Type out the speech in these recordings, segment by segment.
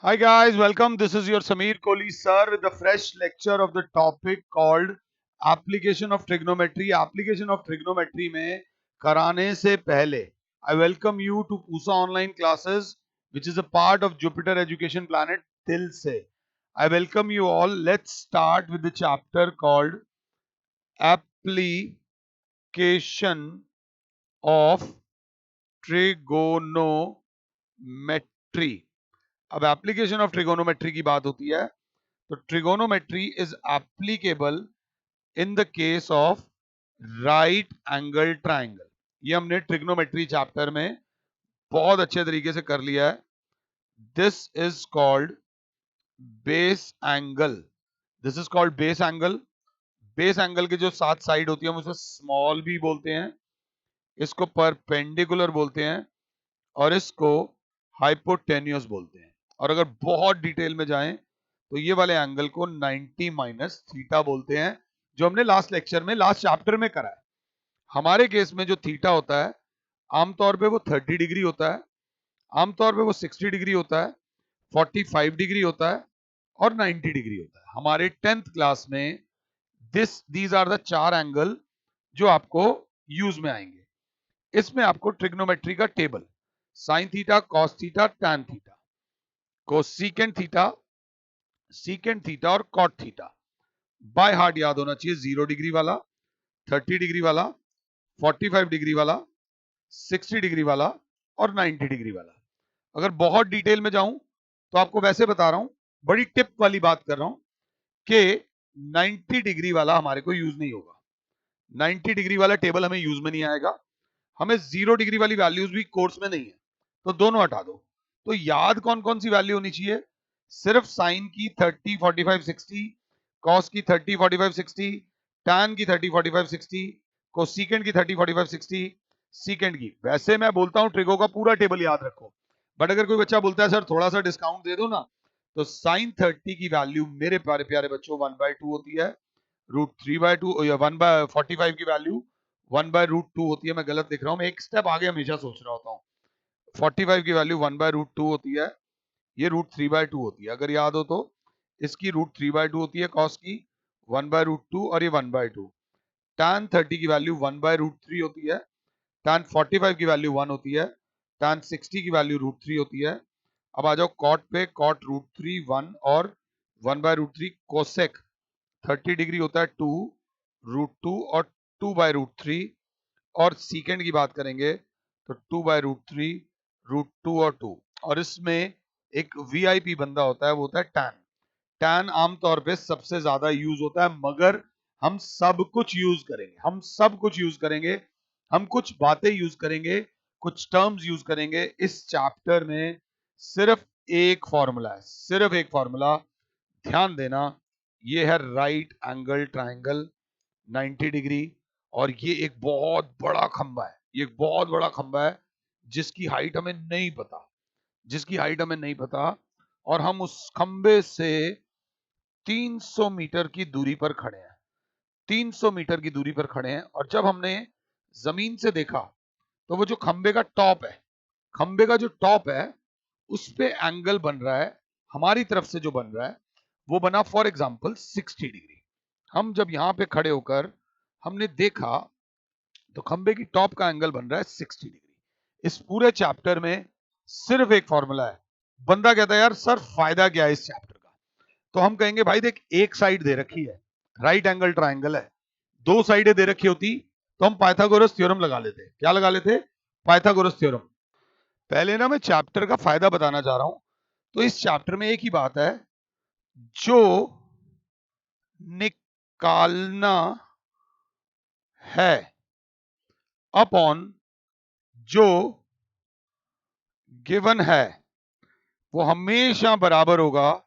Hi guys, welcome. This is your Sameer Kohli sir with a fresh lecture of the topic called Application of Trigonometry. Application of Trigonometry में कराने से पहले I welcome you to Pusa online classes which is a part of Jupiter Education Planet दिल से. I welcome you all. Let's start with the chapter called Application of Trigonometry. अब application of trigonometry की बात होती है तो trigonometry is applicable in the case of right angle triangle. ये हमने ट्रिग्नोमेट्री चैप्टर में बहुत अच्छे तरीके से कर लिया है. This is called base angle. This is called base angle. Base angle के जो 7 साइड होती है हम उसे स्मॉल भी बोलते हैं, इसको परपेंडिकुलर बोलते हैं और इसको हाइपोटेन्यूस बोलते हैं. और अगर बहुत डिटेल में जाएं तो ये वाले एंगल को 90 माइनस थीटा बोलते हैं, जो हमने लास्ट लेक्चर में लास्ट चैप्टर में करा है. हमारे केस में जो थीटा होता है आमतौर पे वो 30 डिग्री होता है, आमतौर पे वो 60 डिग्री होता है, 45 डिग्री होता है और 90 डिग्री होता है. हमारे 10th क्लास में दीज आर द 4 एंगल जो आपको यूज में आएंगे. इसमें आपको ट्रिग्नोमेट्री का table sine theta, cos theta, tan theta, cosecant theta, secant theta और कॉट थीटा बाय हार्ट याद होना चाहिए. 0 डिग्री वाला, 30 डिग्री वाला, 45 डिग्री वाला, 60 डिग्री वाला और 90 डिग्री वाला. अगर बहुत डिटेल में जाऊं तो आपको वैसे बता रहा हूं, बड़ी टिप वाली बात कर रहा हूं कि 90 डिग्री वाला हमारे को यूज नहीं होगा. 90 डिग्री वाला टेबल हमें यूज में नहीं आएगा. हमें 0 डिग्री वाली वैल्यूज भी कोर्स में नहीं है, तो दोनों हटा दो. तो याद कौन कौन सी वैल्यू होनी चाहिए? सिर्फ साइन की 30 45 60, कॉस की 30 45 60, टैन की 30 45 60, कोसेकेंट की 30 45 60, सीकेंट की. वैसे मैं बोलता हूं ट्रिगो का पूरा टेबल याद रखो, बट अगर कोई बच्चा बोलता है सर थोड़ा सा डिस्काउंट दे दो ना, तो साइन 30 की वैल्यू मेरे प्यारे प्यारे बच्चों 1/2 होती है. रूट 3/2 या 1/45 की वैल्यू 1/√2 होती है. मैं गलत लिख रहा हूं, मैं एक स्टेप आगे हमेशा सोच रहा होता हूँ. 45 की वैल्यू 1/√2 होती है, ये √3/2 होती है. अगर याद हो तो इसकी √3/2 होती है, कॉस की 1/√2 और ये 1/2. tan 30 की वैल्यू 1/√3 होती है, tan 45 की वैल्यू 1 होती है, tan 60 की वैल्यू √3 होती है. अब आ जाओ कॉट पे, कॉट √3 1 और 1/√3. कोसेक 30 डिग्री होता है 2 √2 और 2/√3. और सीकेंड की बात करेंगे तो 2/√3 √2 और 2. और इसमें एक वीआईपी बंदा होता है, वो होता है टैन. टैन आमतौर पे सबसे ज्यादा यूज होता है, मगर हम सब कुछ यूज करेंगे, हम सब कुछ यूज करेंगे, हम कुछ बातें यूज करेंगे, कुछ टर्म्स यूज करेंगे. इस चैप्टर में सिर्फ एक फॉर्मूला है, सिर्फ एक फॉर्मूला. ध्यान देना, ये है राइट एंगल ट्राइंगल 90 डिग्री. और ये एक बहुत बड़ा खंबा है, ये एक बहुत बड़ा खंबा है जिसकी हाइट हमें नहीं पता, जिसकी हाइट हमें नहीं पता. और हम उस खंबे से 300 मीटर की दूरी पर खड़े हैं, 300 मीटर की दूरी पर खड़े हैं. और जब हमने जमीन से देखा तो वो जो खंबे का टॉप है, खंबे का जो टॉप है उस पे एंगल बन रहा है, हमारी तरफ से जो बन रहा है वो बना फॉर एग्जांपल 60 डिग्री. हम जब यहां पे खड़े होकर हमने देखा तो खंबे की टॉप का एंगल बन रहा है 60 डिग्री. इस पूरे चैप्टर में सिर्फ एक फॉर्मूला है. बंदा कहता है यार सर फायदा क्या है इस चैप्टर का? तो हम कहेंगे भाई देख, एक साइड दे रखी है, राइट एंगल ट्राइंगल है, दो साइडें दे रखी होती तो हम पाइथागोरस थ्योरम लगा लेते. क्या लगा लेते? Pythagoras theorem. पहले ना मैं चैप्टर का फायदा बताना चाह रहा हूं. तो इस चैप्टर में एक ही बात है, जो निकालना है अपॉन जो गिवन है वो हमेशा बराबर होगा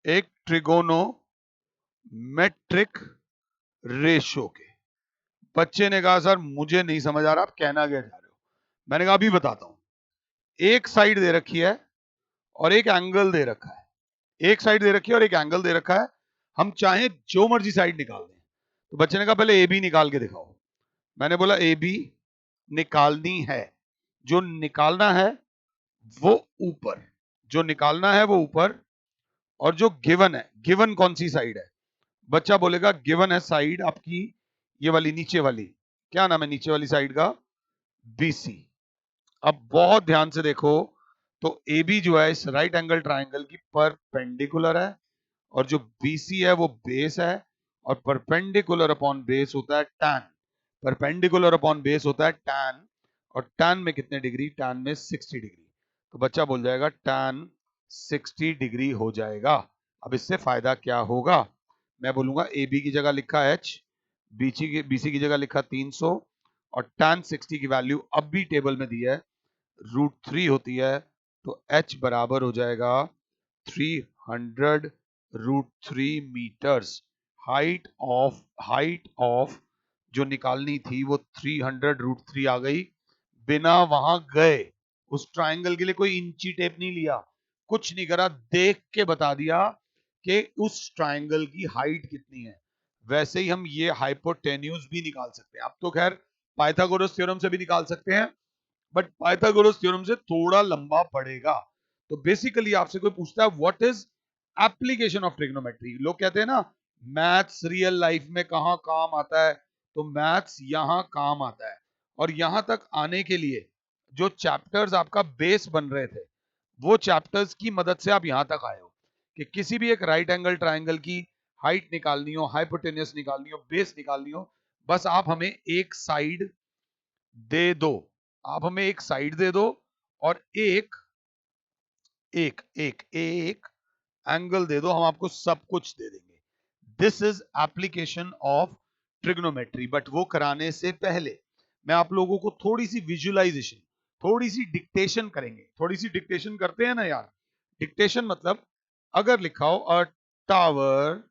एक ट्रिगोनोमेट्रिक रेशो के. बच्चे ने कहा सर मुझे नहीं समझ आ रहा, आप कहना क्या चाह रहे हो? मैंने कहा अभी बताता हूं. एक साइड दे रखी है और एक एंगल दे रखा है, एक साइड दे रखी है और एक एंगल दे रखा है. हम चाहे जो मर्जी साइड निकाल दें. तो बच्चे ने कहा पहले ए बी निकाल के दिखाओ. मैंने बोला ए बी निकालनी है, जो निकालना है वो ऊपर, जो निकालना है वो ऊपर, और जो गिवन है, गिवन कौन सी साइड है? बच्चा बोलेगा गिवन है साइड आपकी ये वाली, नीचे वाली, क्या नाम है नीचे वाली साइड का? BC। अब बहुत ध्यान से देखो, तो AB जो है इस राइट एंगल ट्राइंगल की परपेंडिकुलर है, और जो BC है वो बेस है, और परपेंडिकुलर अपॉन बेस होता है tan। परपेंडिकुलर अपॉन बेस होता है tan, और tan में कितने डिग्री? tan में 60 डिग्री। तो बच्चा बोल जाएगा tan 60 डिग्री हो जाएगा। अब इससे फायदा क्या होगा? मैं बोलूंगा AB की जगह लिखा H, BC की जगह लिखा 300, और tan 60 की वैल्यू अब भी टेबल में दी है, √3 होती है, तो H बराबर हो जाएगा 300 √3 मीटर्स। हाइट ऑफ जो निकालनी थी वो 300 √3 आ गई, बिना वहां गए। उस ट्राइंगल के लिए कोई इंची टेप नहीं लिया, कुछ नहीं करा, देख के बता दिया कि उस ट्राइंगल की हाइट कितनी है। वैसे ही हम ये हाइपोटेन्यूज भी निकाल सकते हैं। अब तो खैर पाइथागोरस थ्योरम से भी निकाल सकते हैं, बट पाइथागोरस थ्योरम से थोड़ा लंबा पड़ेगा। तो बेसिकली आपसे कोई पूछता है what is application of trigonometry, लोग कहते हैं ना मैथ्स रियल लाइफ में कहां काम आता है, तो मैथ्स यहां काम आता है। और यहां तक आने के लिए जो चैप्टर्स आपका बेस बन रहे थे, वो चैप्टर्स की मदद से आप यहां तक आए हो कि किसी भी एक राइट एंगल ट्राइंगल की हाइट निकालनी हो, हाइपोटेन्यूस निकालनी हो, बेस निकालनी हो, बस आप हमें एक साइड दे दो, आप हमें एक साइड दे दो, और एक एक एक एक एंगल दे दो, हम आपको सब कुछ दे देंगे। This is application of trigonometry. But वो कराने से पहले मैं आप लोगों को थोड़ी सी विजुअलाइजेशन, थोड़ी सी डिक्टेशन करेंगे। थोड़ी सी डिक्टेशन करते हैं ना यार। डिक्टेशन मतलब अगर लिखा हो a tower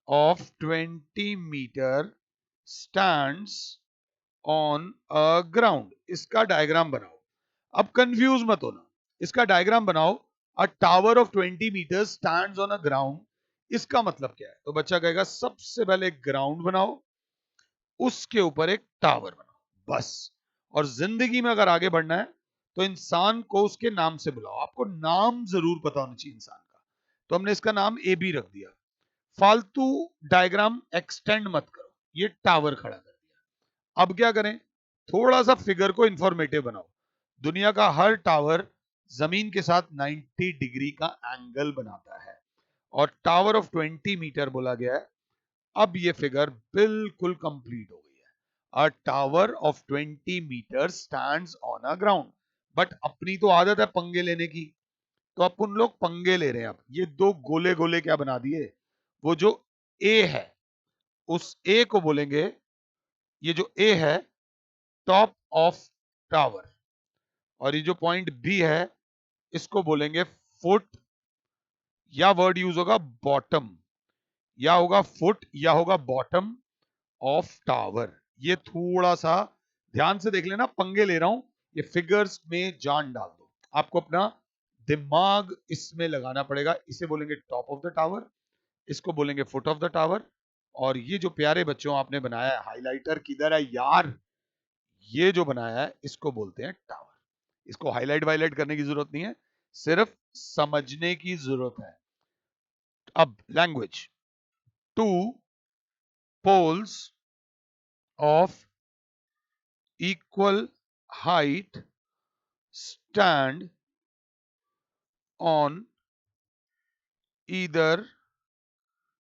of 20 metre stands on a ground, इसका डायग्राम बनाओ। अब कंफ्यूज मत होना, इसका डायग्राम बनाओ। A tower of 20 metres stands on a ground, इसका मतलब क्या है? तो बच्चा कहेगा सबसे पहले ग्राउंड बनाओ, उसके ऊपर एक टावर बनाओ, बस। और जिंदगी में अगर आगे बढ़ना है तो इंसान को उसके नाम से बुलाओ। आपको नाम जरूर पता होना चाहिए इंसान का, तो हमने इसका नाम AB रख दिया। फालतू डायग्राम एक्सटेंड मत करो, ये टावर खड़ा कर दिया। अब क्या करें? थोड़ा सा फिगर को इंफॉर्मेटिव बनाओ। दुनिया का हर टावर जमीन के साथ 90 डिग्री का एंगल बनाता है, और टावर ऑफ 20 मीटर बोला गया है। अब ये फिगर बिल्कुल कंप्लीट हो गई है। A tower of 20 metre stands on a ground. But अपनी तो आदत है पंगे लेने की, तो अपन लोग पंगे ले रहे हैं। अब ये दो गोले गोले क्या बना दिए, वो जो ए है उस ए को बोलेंगे, ये जो ए है टॉप ऑफ टावर, और ये जो पॉइंट बी है इसको बोलेंगे फुट, या वर्ड यूज होगा बॉटम, या होगा फुट या होगा बॉटम ऑफ टावर। ये थोड़ा सा ध्यान से देख लेना, पंगे ले रहा हूं, ये फिगर्स में जान डाल दो। आपको अपना दिमाग इसमें लगाना पड़ेगा। इसे बोलेंगे टॉप ऑफ द टावर, इसको बोलेंगे फुट ऑफ द टावर, और ये जो प्यारे बच्चों आपने बनाया है, हाइलाइटर किधर है यार, ये जो बनाया है इसको बोलते हैं टावर। इसको हाईलाइट वाईलाइट करने की जरूरत नहीं है, सिर्फ समझने की जरूरत है। अब language, two poles of equal height stand on either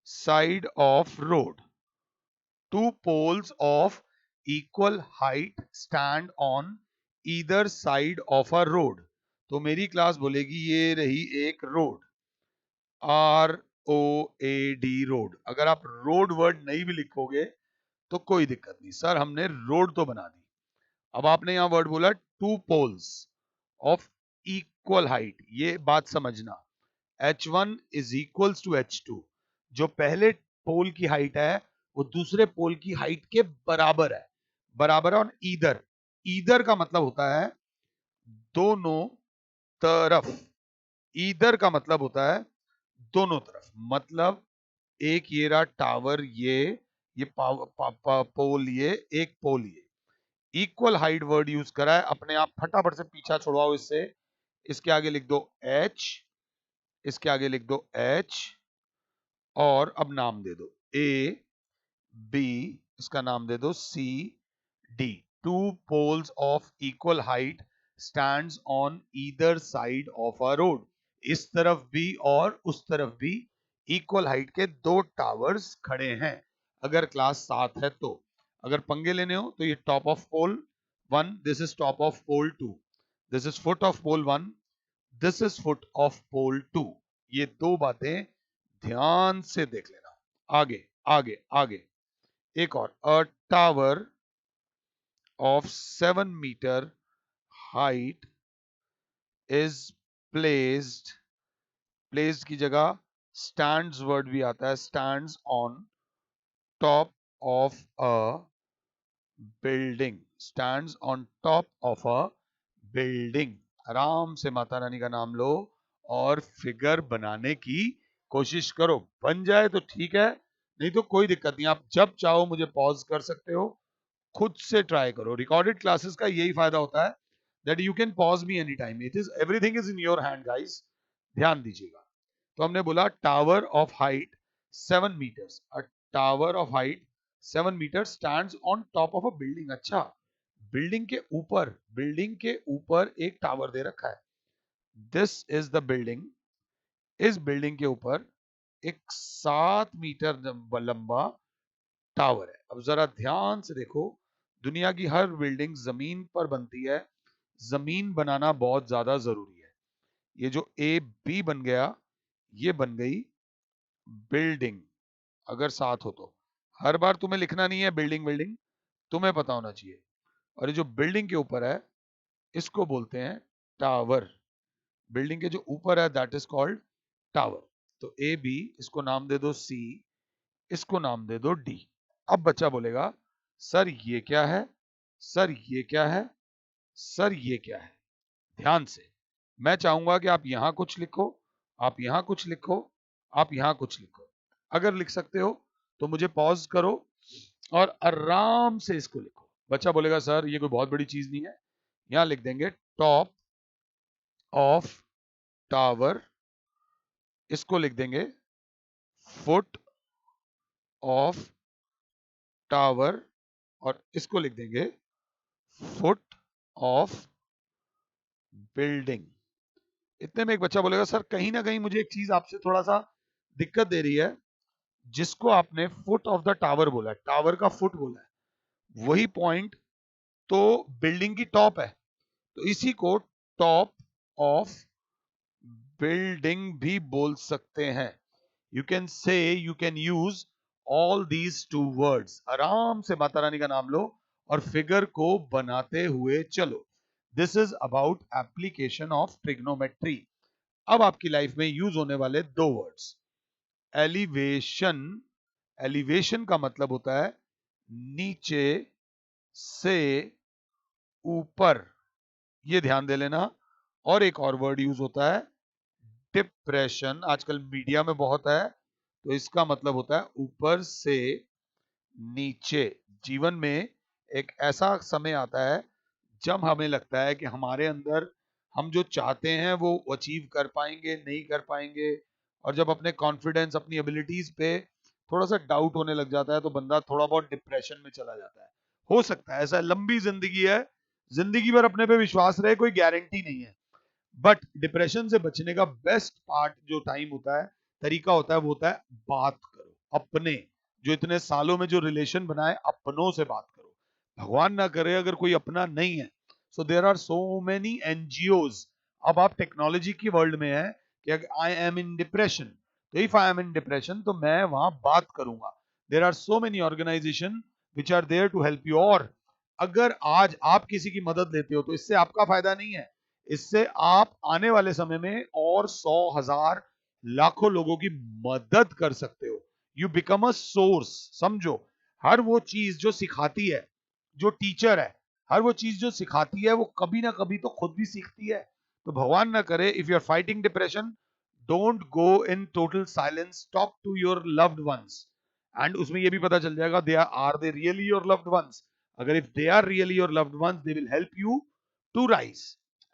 side of road. Two poles of equal height stand on either side of a road. तो मेरी क्लास बोलेगी ये रही एक रोड, ROAD रोड। अगर आप रोड वर्ड नहीं भी लिखोगे तो कोई दिक्कत नहीं सर, हमने रोड तो बना दी। अब आपने यहां वर्ड बोला two poles of equal height, ये बात समझना। H1 is equals to H2, जो पहले पोल की हाइट है वो दूसरे पोल की हाइट के बराबर है। बराबर ऑन ईदर, ईदर का मतलब होता है दोनों तरफ। ईदर का मतलब होता है दोनों तरफ। मतलब एक ये रहा टावर, ये पोल, ये एक पोल, ये इक्वल हाइट वर्ड यूज करा है। अपने आप फटाफट से पीछा छुड़वाओ इससे, इसके आगे लिख दो H, इसके आगे लिख दो H और अब नाम दे दो A B, इसका नाम दे दो C D। Two poles of equal height stands on either side of a road. इस तरफ भी और उस तरफ भी इक्वल हाइट के दो टावर्स खड़े हैं। अगर क्लास 7 है तो। अगर पंगे लेने हो तो ये top of pole 1, this is top of pole 2, this is foot of pole 1, this is foot of pole 2। ये दो बातें ध्यान से देख लेना। आगे आगे आगे एक और, a tower of 7 metre height is placed, placed की जगह स्टैंड्स वर्ड भी आता है, stands on top of a building, stands on top of a building. आराम से माता रानी का नाम लो और फिगर बनाने की कोशिश करो। बन जाए तो ठीक है, नहीं तो कोई दिक्कत नहीं, आप जब चाहो मुझे पॉज कर सकते हो, खुद से ट्राई करो। रिकॉर्डेड क्लासेस का यही फायदा होता है that you can pause me any time, it is everything is in your hand guys. ध्यान दीजिएगा। तो हमने बोला tower of height 7 metres, a tower of height 7 metre stands on top of a building. अच्छा, बिल्डिंग के ऊपर, building के ऊपर एक टावर दे रखा है, दिस इज द बिल्डिंग। इस बिल्डिंग के ऊपर एक 7 मीटर लंबा टावर है। अब जरा ध्यान से देखो, दुनिया की हर बिल्डिंग जमीन पर बनती है, जमीन बनाना बहुत ज्यादा जरूरी है। ये जो ए बी बन गया, ये बन गई बिल्डिंग। अगर साथ हो तो हर बार तुम्हें लिखना नहीं है बिल्डिंग बिल्डिंग, तुम्हें पता होना चाहिए। और ये जो बिल्डिंग के ऊपर है इसको बोलते हैं टावर। बिल्डिंग के जो ऊपर है दैट इज कॉल्ड टावर। तो ए बी, इसको नाम दे दो सी, इसको नाम दे दो डी। अब बच्चा बोलेगा सर ये क्या है, सर ये क्या है, सर ये क्या है। ध्यान से, मैं चाहूंगा कि आप यहां कुछ लिखो, आप यहां कुछ लिखो, आप यहां कुछ लिखो। अगर लिख सकते हो तो मुझे पॉज करो और आराम से इसको लिखो। बच्चा बोलेगा सर ये कोई बहुत बड़ी चीज नहीं है, यहां लिख देंगे टॉप ऑफ टावर, इसको लिख देंगे फुट ऑफ टावर, और इसको लिख देंगे फुट ऑफ बिल्डिंग। इतने में एक बच्चा बोलेगा सर कहीं ना कहीं मुझे एक चीज आपसे थोड़ा सा दिक्कत दे रही है, जिसको आपने फुट ऑफ द टावर बोला है, टावर का फुट बोला है, वही पॉइंट तो बिल्डिंग की टॉप है, तो इसी को टॉप ऑफ बिल्डिंग भी बोल सकते हैं। You can say, you can use all these two words. आराम से माता रानी का नाम लो और फिगर को बनाते हुए चलो। This is about application of trigonometry. अब आपकी लाइफ में यूज होने वाले दो वर्ड्स, एलिवेशन। एलिवेशन का मतलब होता है नीचे से ऊपर, ये ध्यान दे लेना। और एक और वर्ड यूज होता है डिप्रेशन, आजकल मीडिया में बहुत है, तो इसका मतलब होता है ऊपर से नीचे। जीवन में एक ऐसा समय आता है जब हमें लगता है कि हमारे अंदर हम जो चाहते हैं वो अचीव कर पाएंगे नहीं कर पाएंगे, और जब अपने कॉन्फिडेंस अपनी एबिलिटीज पे थोड़ा सा डाउट होने लग जाता है तो बंदा थोड़ा बहुत डिप्रेशन में चला जाता है। हो सकता है ऐसा, लंबी जिंदगी है, जिंदगी भर अपने पे विश्वास रहे, कोई गारंटी नहीं है। बट डिप्रेशन से बचने का बेस्ट पार्ट जो टाइम होता है, तरीका होता है, वो होता है बात करो अपने, जो इतने सालों में जो रिलेशन बनाए अपनों से बात करो। भगवान ना करे अगर कोई अपना नहीं है, so there are so many NGOs. अब आप टेक्नोलॉजी की वर्ल्ड में है कि आई एम इन डिप्रेशन, तो if I am in depression तो मैं वहां बात करूंगा। There are so many organisation which are there to help you. और अगर आज आप किसी की मदद लेते हो तो इससे आपका फायदा नहीं है, इससे आप आने वाले समय में और 100,000 लाखों लोगों की मदद कर सकते हो। You become a source. समझो, हर वो चीज जो सिखाती है, जो टीचर है, हर वो चीज जो सिखाती है वो कभी ना कभी तो खुद भी सीखती है। तो भगवान ना करे, if you are fighting depression, don't go in total silence, talk to your loved ones. And उसमें ये भी पता चल जाएगा they are they really your loved ones. अगर if they are really your loved ones, they will help you to rise,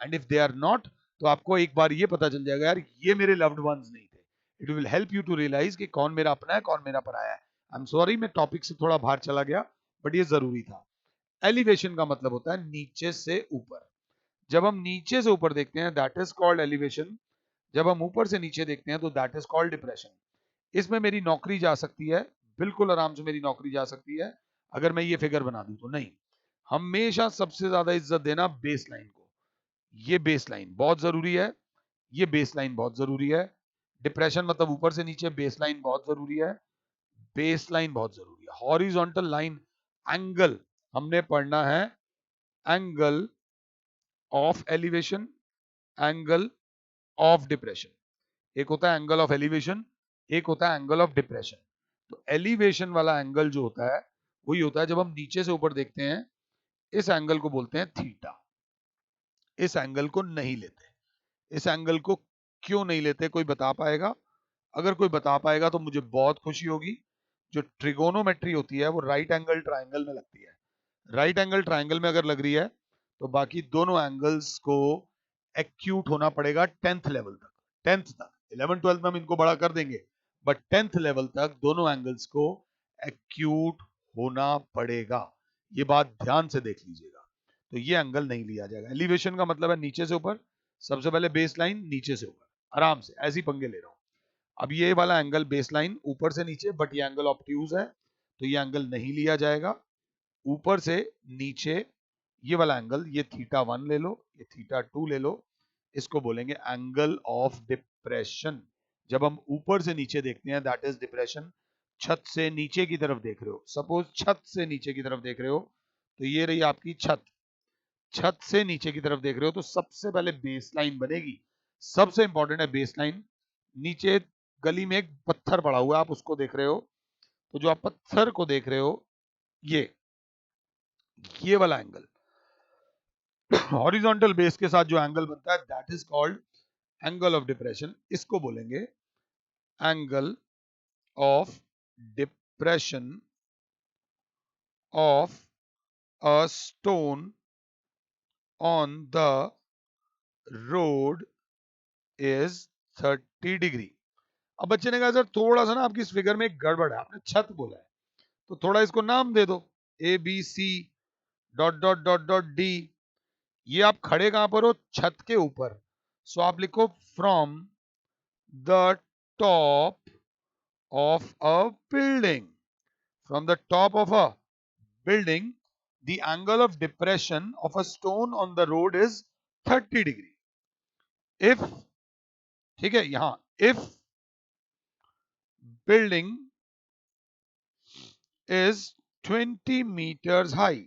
and if they are not, तो आपको एक बार ये पता चल जाएगा, यार ये मेरे लव्ड वंस नहीं थे। It will help you to realise कि कौन मेरा अपना है, कौन मेरा पराया है। आई एम सॉरी, मैं टॉपिक से थोड़ा बाहर चला गया, बट ये जरूरी था। एलिवेशन का मतलब होता है नीचे से ऊपर। जब हम नीचे से ऊपर देखते हैं दैट इज कॉल्ड एलिवेशन। जब हम ऊपर से नीचे देखते हैं तो दैट इज कॉल्ड डिप्रेशन। इसमें मेरी नौकरी जा सकती है, बिल्कुल आराम से मेरी नौकरी जा सकती है, अगर मैं ये फिगर बना दूं तो। नहीं, हमेशा सबसे ज्यादा इज्जत देना बेस लाइन को। ये बेस लाइन बहुत जरूरी है, ये बेस लाइन बहुत जरूरी है। डिप्रेशन मतलब ऊपर से नीचे, बेस लाइन बहुत जरूरी है। बेस लाइन बहुत जरूरी है। हॉरिजॉन्टल लाइन, एंगल हमने पढ़ना है, angle of elevation, angle of depression. एक होता है एंगल ऑफ एलिवेशन, एक होता है एंगल ऑफ डिप्रेशन। तो एलिवेशन वाला एंगल जो होता है वही होता है जब हम नीचे से ऊपर देखते हैं, इस एंगल को बोलते हैं थीटा। इस एंगल को नहीं लेते। इस एंगल को क्यों नहीं लेते, कोई बता पाएगा? अगर कोई बता पाएगा तो मुझे बहुत खुशी होगी। जो ट्रिगोनोमेट्री होती है वो राइट एंगल ट्राइंगल में लगती है। राइट एंगल ट्राइंगल में अगर लग रही है तो बाकी दोनों एंगल्स को एक्यूट होना पड़ेगा 10th लेवल तक। 10th तक, 11 12 में हम इनको बड़ा कर देंगे, बट 10th लेवल तक दोनों एंगल्स को एक्यूट होना पड़ेगा। ये बात ध्यान से देख लीजिएगा। तो ये एंगल नहीं लिया जाएगा। एलिवेशन का मतलब है नीचे से ऊपर। सबसे पहले बेस लाइन नीचे से ऊपर, आराम से ऐसे ही पंगे ले रहा हूं। अब ये वाला एंगल बेस लाइन ऊपर से नीचे, बट ये एंगल ऑब्ट्यूज है तो ये एंगल नहीं लिया जाएगा। ऊपर से नीचे ये वाला एंगल, ये θ1 ले लो, ये θ2 ले लो, इसको बोलेंगे एंगल ऑफ डिप्रेशन। जब हम ऊपर से नीचे देखते हैं दैट इज डिप्रेशन। छत से नीचे की तरफ देख रहे हो, सपोज छत से नीचे की तरफ देख रहे हो, तो ये रही आपकी छत। छत से नीचे की तरफ देख रहे हो तो सबसे पहले बेस लाइन बनेगी। सबसे इंपॉर्टेंट है बेस लाइन। नीचे गली में एक पत्थर पड़ा हुआ है, आप उसको देख रहे हो, तो जो आप पत्थर को देख रहे हो, ये वाला एंगल हॉरिजॉन्टल बेस के साथ जो एंगल बनता है that is called angle of depression. इसको बोलेंगे angle of depression of a stone on the road is 30 degree. अब बच्चे ने कहा सर थोड़ा सा ना आपकी इस फिगर में एक गड़बड़ है, आपने छत बोला है, तो थोड़ा इसको नाम दे दो, A B C dot dot dot dot D. ये आप खड़े कहां पर हो? छत के ऊपर। सो आप लिखो from the top of a building. From the top of a building, the angle of depression of a stone on the road is 30 degree. If, ठीक है, यहां if building is 20 meters high,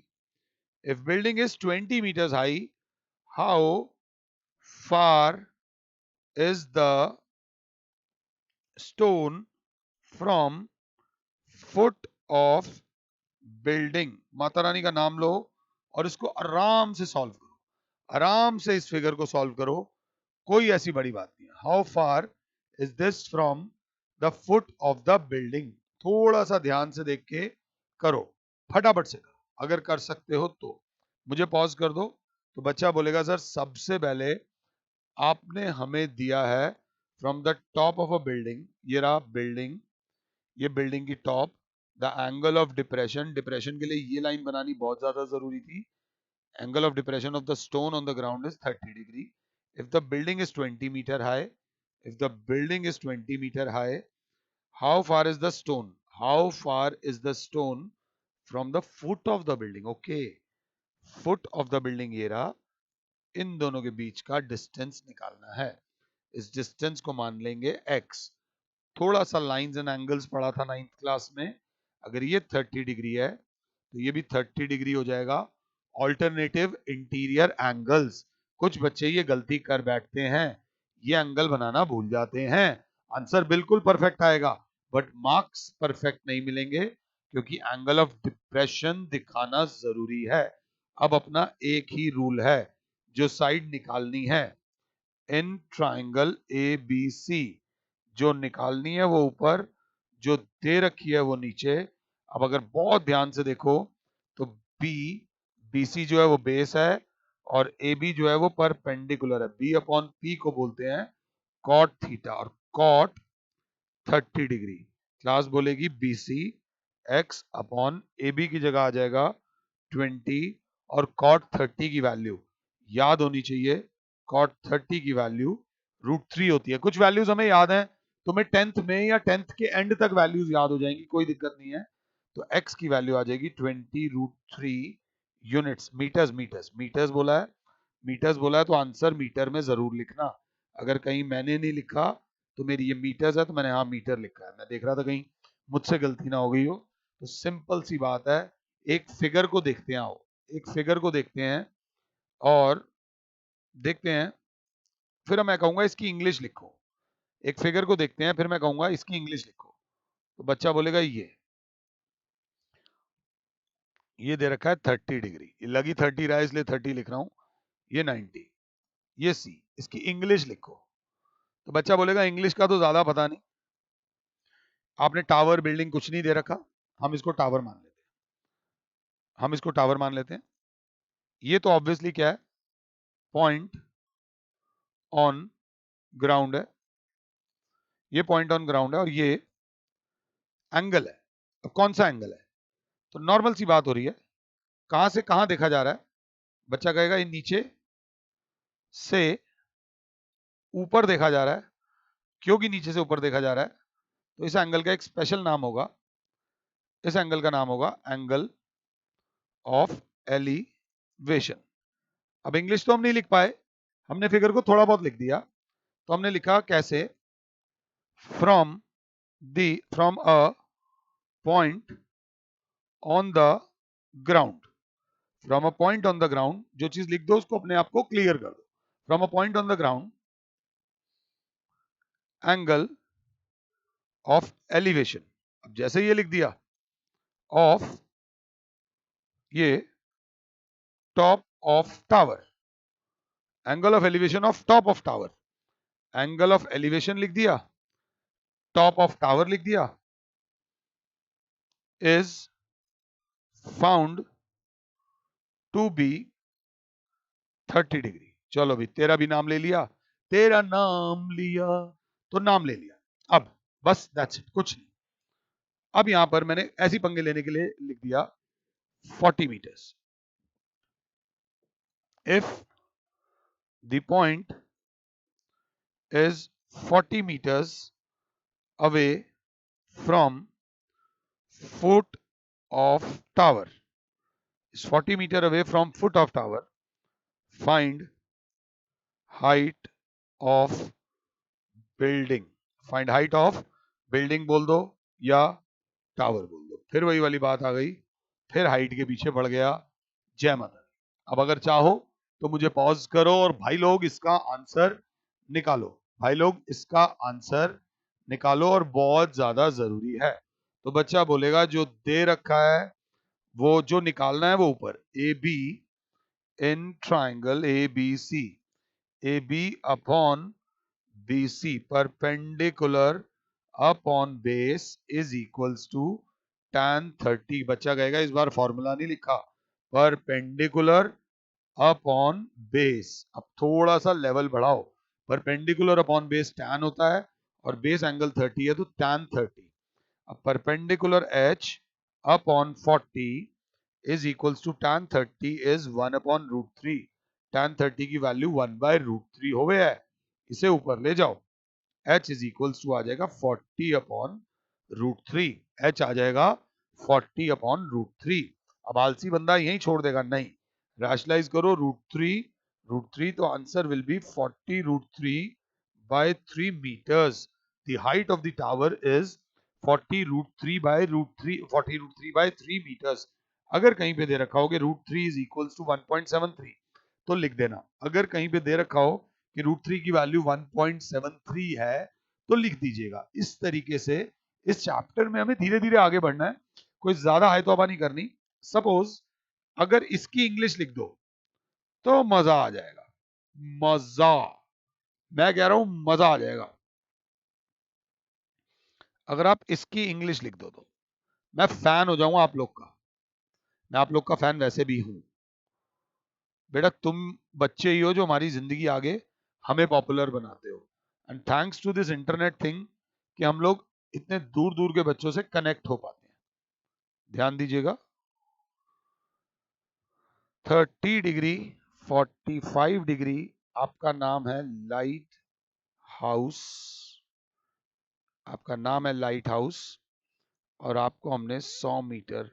if building is 20 meters high, how far is the stone from foot of building? Mata Rani का नाम लो और इसको आराम से solve करो, आराम से इस फिगर को सॉल्व करो, कोई ऐसी बड़ी बात नहीं है। How far is this from the foot of the building? थोड़ा सा ध्यान से देख के करो, फटाफट से करो, अगर कर सकते हो तो। मुझे पॉज कर दो, तो बच्चा बोलेगा सर सबसे पहले आपने हमें दिया है from the top of a building, ये रहा बिल्डिंग, ये बिल्डिंग की top, the angle of depression. Depression के लिए ये लाइन बनानी बहुत ज्यादा जरूरी थी। Angle of depression of the stone on the ground is 30 degree. If the building is 20 meter high, if the building is 20 meter high, how far is the stone? How far is the stone from the foot of the building? Okay, foot of the building ये रहा, इन दोनों के बीच का distance निकालना है। इस distance को मान लेंगे x। थोड़ा सा लाइंस एंड एंगल्स पढ़ा था 9th क्लास में। अगर ये 30 डिग्री है तो ये भी 30 डिग्री हो जाएगा। ऑल्टरनेटिव इंटीरियर एंगल्स, कुछ बच्चे ये गलती कर बैठते हैं, ये एंगल बनाना भूल जाते हैं। आंसर बिल्कुल परफेक्ट आएगा बट मार्क्स परफेक्ट नहीं मिलेंगे, क्योंकि एंगल ऑफ डिप्रेशन दिखाना जरूरी है। अब अपना एक ही रूल है, जो साइड निकालनी है इन ट्राइंगल ए बी सी, जो निकालनी है वो ऊपर, जो दे रखी है वो नीचे। अब अगर बहुत ध्यान से देखो तो बी, BC जो है वो बेस है और ए बी जो है वो परपेंडिकुलर है। बी अपॉन पी को बोलते हैं कॉट थीटा, और कॉट 30 डिग्री क्लास बोलेगी B C, X upon A B की जगह आ जाएगा 20, और कॉट 30 की वैल्यू याद होनी चाहिए, कॉट 30 की वैल्यू √3 होती है। कुछ वैल्यूज हमें याद है, तुम्हें 10th में या 10th के एंड तक वैल्यूज याद हो जाएंगी, कोई दिक्कत नहीं है। तो x की वैल्यू आ जाएगी 20√3 यूनिट्स, मीटर्स मीटर्स मीटर्स बोला है, मीटर्स बोला है तो आंसर मीटर में जरूर लिखना। अगर कहीं मैंने नहीं लिखा तो मेरी ये मीटर्स है तो मैंने हाँ मीटर लिखा है, मैं देख रहा था कहीं मुझसे गलती ना हो गई हो। तो सिंपल सी बात है, एक फिगर को देखते हैं, आओ एक फिगर को देखते हैं और देखते हैं, फिर मैं कहूंगा इसकी इंग्लिश लिखो। एक फिगर को देखते हैं फिर मैं कहूंगा इसकी इंग्लिश लिखो। तो बच्चा बोलेगा ये दे रखा है 30 डिग्री, ये लगी 30 रहा है इसलिए 30 लिख रहा हूं, ये 90, ये सी, इसकी इंग्लिश लिखो। तो बच्चा बोलेगा इंग्लिश का तो ज्यादा पता नहीं, आपने टावर बिल्डिंग कुछ नहीं दे रखा, हम इसको टावर मान लेते हैं, हम इसको टावर मान लेते हैं। ये तो ऑब्वियसली क्या है, पॉइंट ऑन ग्राउंड है, ये पॉइंट ऑन ग्राउंड है और ये एंगल है। अब कौन सा एंगल है, तो नॉर्मल सी बात हो रही है, कहां से कहां देखा जा रहा है, बच्चा कहेगा ये नीचे से ऊपर देखा जा रहा है। क्योंकि नीचे से ऊपर देखा जा रहा है तो इस एंगल का एक स्पेशल नाम होगा, इस एंगल का नाम होगा एंगल ऑफ एलिवेशन। अब इंग्लिश तो हम नहीं लिख पाए, हमने फिगर को थोड़ा बहुत लिख दिया, तो हमने लिखा कैसे, from from a point on the ground, from a point on the ground, जो चीज लिख दो उसको अपने आप को क्लियर कर दो, from a point on the ground angle of elevation. अब जैसे ये लिख दिया ऑफ ये top of tower, angle of elevation of top of tower, angle of elevation लिख दिया, टॉप ऑफ टावर लिख दिया, is found to be 30 degree. चलो भाई तेरा भी नाम ले लिया, तेरा नाम लिया तो नाम ले लिया। अब बस दैट्स इट, कुछ नहीं। अब यहां पर मैंने ऐसी पंगे लेने के लिए लिख दिया 40 metres. If the point is 40 meters away from foot of tower, is 40 meter away from foot of tower, find height of building, find height of building बोल दो या टावर बोल दो, फिर वही वाली बात आ गई, फिर हाइट के पीछे पड़ गया। जय माता दी। अब अगर चाहो तो मुझे पॉज करो और भाई लोग इसका आंसर निकालो, भाई लोग इसका आंसर निकालो, और बहुत ज्यादा जरूरी है। तो बच्चा बोलेगा जो दे रखा है वो जो निकालना है वो ऊपर A B in triangle A B C, A B upon B C perpendicular upon base is equals to tan 30। बच्चा कहेगा इस बार फॉर्मूला नहीं लिखा, परपेंडिकुलर अपॉन बेस। अब थोड़ा सा लेवल बढ़ाओ, परपेंडिकुलर अपॉन बेस tan होता है और बेस एंगल 30 है तो tan 30। अब perpendicular h upon 40 is equals to tan 30 is 1 upon √3। tan 30 की वैल्यू 1/√3 हो गया है, इसे ऊपर ले जाओ, h इज इक्वल्स टू आ जाएगा 40 अपॉन √3, h आ जाएगा 40 अपॉन √3। अब आलसी बंदा यही छोड़ देगा, नहीं, रैशनलाइज करो √3 तो answer will be 40√3/3 meters। The height of the tower is 40√3/3 meters। अगर कहीं पे दे रखा हो कि √3 इज इक्वल्स टू 1.73 तो लिख देना, अगर कहीं पे दे रखा हो कि √3 की वैल्यू 1.73 है तो लिख दीजिएगा। इस तरीके से इस चैप्टर में हमें धीरे धीरे आगे बढ़ना है, कोई ज्यादा हाई तौबा नहीं करनी। सपोज अगर इसकी इंग्लिश लिख दो तो मजा आ जाएगा, मजा, मैं कह रहा हूं मजा आ जाएगा। अगर आप इसकी इंग्लिश लिख दो तो मैं फैन हो जाऊंगा आप लोग का, मैं आप लोग का फैन वैसे भी हूं। बेटा तुम बच्चे ही हो जो हमारी जिंदगी आगे हमें पॉपुलर बनाते हो, and thanks to this internet thing कि हम लोग इतने दूर दूर के बच्चों से कनेक्ट हो पाते हैं। ध्यान दीजिएगा, 30 डिग्री 45 डिग्री आपका नाम है लाइट हाउस, आपका नाम है लाइट हाउस, और आपको हमने 100 मीटर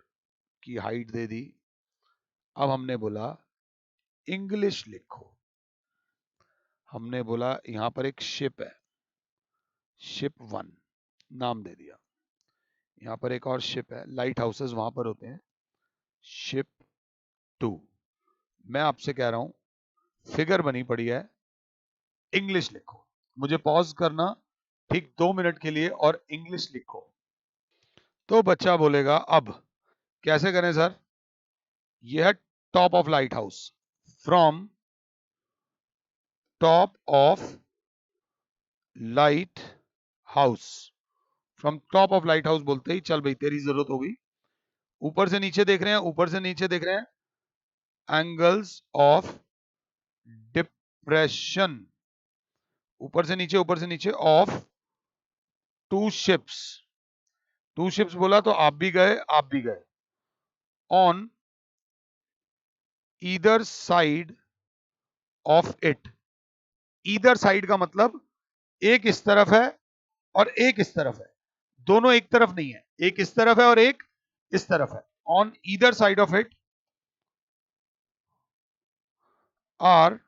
की हाइट दे दी। अब हमने बोला इंग्लिश लिखो। हमने बोला यहां पर एक शिप है, शिप 1 नाम दे दिया। यहां पर एक और शिप है, लाइट हाउसेस वहां पर होते हैं, शिप 2। मैं आपसे कह रहा हूं फिगर बनी पड़ी है, इंग्लिश लिखो। मुझे पॉज करना ठीक 2 मिनट के लिए और इंग्लिश लिखो। तो बच्चा बोलेगा अब कैसे करें सर? यह है top of light house, from top of light house. From top of light house बोलते ही चल भाई तेरी जरूरत होगी। ऊपर से नीचे देख रहे हैं, ऊपर से नीचे देख रहे हैं, एंगल्स ऑफ डिप्रेशन, ऊपर से नीचे of two ships. Two ships बोला तो आप भी गए, आप भी गए। On either side of it. Either side का मतलब एक इस तरफ है और एक इस तरफ है, दोनों एक तरफ नहीं है, एक इस तरफ है और एक इस तरफ है। On either side of it are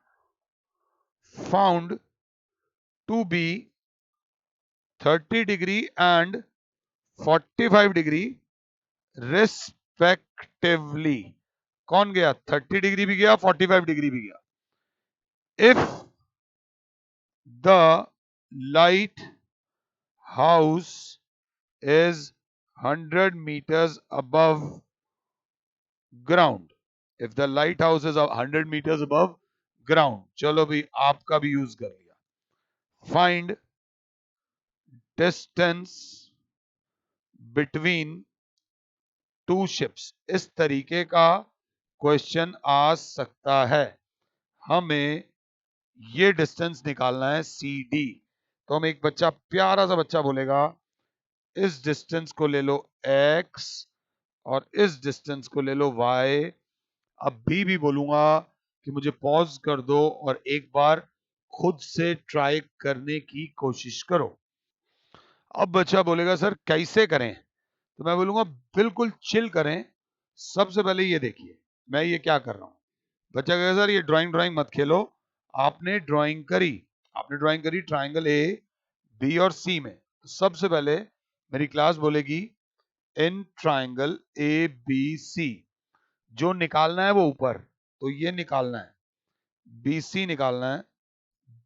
found to be 30 degree and 45 degree respectively. कौन गया? 30 डिग्री भी गया, 45 डिग्री भी गया। If the light house is 100 meters above ground. If the lighthouse is 100 meters above ground, चलो भाई आपका भी यूज कर लिया। Find distance between two ships। इस तरीके का क्वेश्चन आ सकता है। हमें ये डिस्टेंस निकालना है CD। तो हम एक बच्चा, प्यारा सा बच्चा बोलेगा इस डिस्टेंस को ले लो X और इस डिस्टेंस को ले लो Y। अभी भी बोलूंगा कि मुझे पॉज कर दो और एक बार खुद से ट्राई करने की कोशिश करो। अब बच्चा बोलेगा सर कैसे करें? तो मैं बोलूंगा बिल्कुल चिल करें। सबसे पहले ये देखिए मैं ये क्या कर रहा हूं। बच्चा कहेगा सर ये ड्राइंग ड्राइंग मत खेलो। आपने ड्राइंग करी, आपने ड्राइंग करी ट्राइंगल ए बी और सी में। तो सबसे पहले मेरी क्लास बोलेगी इन ट्राइंगल ए बी सी जो निकालना है वो ऊपर, तो ये निकालना है, BC निकालना है।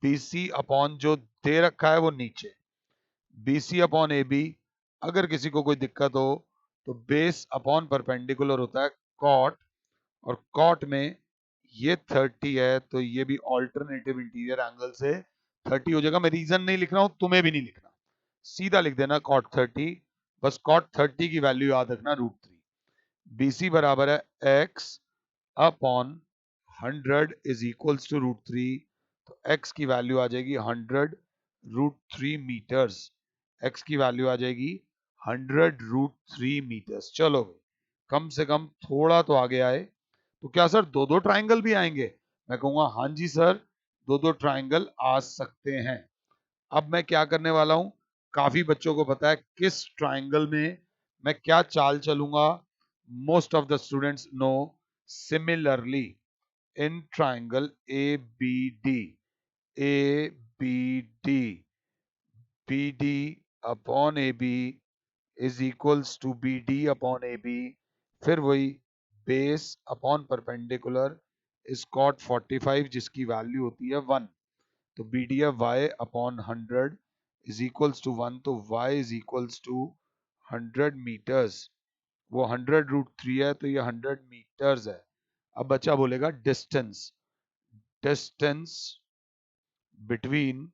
BC अपॉन जो दे रखा है वो नीचे, BC अपॉन AB। अगर किसी को कोई दिक्कत हो तो बेस अपॉन परपेंडिकुलर होता है कॉट, और कॉट में ये 30 है तो ये भी ऑल्टरनेटिव इंटीरियर एंगल से 30 हो जाएगा। मैं रीजन नहीं लिख रहा हूं, तुम्हें भी नहीं लिखना, सीधा लिख देना कॉट 30। बस कॉट 30 की वैल्यू याद रखना √3। BC बराबर है x upon 100 is equals to √3। तो x की वैल्यू आ जाएगी 100 √3 मीटर्स। x की वैल्यू आ जाएगी 100 √3 मीटर्स। चलो कम से कम थोड़ा तो आगे आए। तो क्या सर दो दो ट्राइंगल भी आएंगे? मैं कहूंगा हाँ जी सर, दो दो ट्राइंगल आ सकते हैं। अब मैं क्या करने वाला हूं, काफी बच्चों को पता है किस ट्राइंगल में मैं क्या चाल चलूंगा। Most of the students know similarly in triangle ABD, ABD, BD upon AB is equals to BD upon AB। फिर वही base upon perpendicular is cot 45 जिसकी वैल्यू होती है 1। तो BD है Y upon 100 is equals to 1। तो Y is equals to 100 metres. वो 100 √3 है तो ये 100 मीटर्स है। अब बच्चा बोलेगा distance, distance between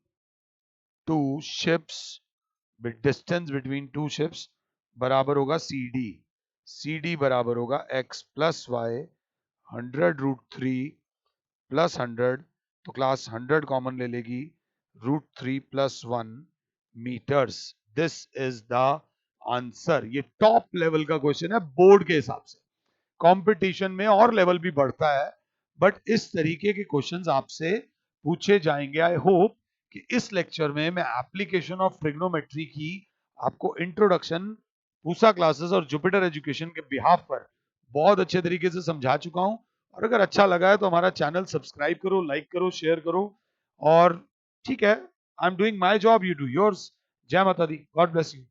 two ships, distance between two ships बराबर होगा CD। CD बराबर होगा x प्लस वाई 100 √3 प्लस 100, तो क्लास 100 कॉमन ले लेगी, √3 plus 1 metres. This is the answer. ये टॉप लेवल का क्वेश्चन है बोर्ड के हिसाब से। कंपटीशन में और लेवल भी बढ़ता है, बट इस तरीके के क्वेश्चंस आपसे पूछे जाएंगे। आई होप कि इस लेक्चर में मैं एप्लीकेशन ऑफ ट्रिग्नोमेट्री की आपको इंट्रोडक्शन पूसा क्लासेस और जुपिटर एजुकेशन के बिहाफ पर बहुत अच्छे तरीके से समझा चुका हूं। और अगर अच्छा लगा है तो हमारा चैनल सब्सक्राइब करो, लाइक करो, शेयर करो। और ठीक है, I am doing my job, you do yours. जय माता दी, गॉड ब्लेस यू।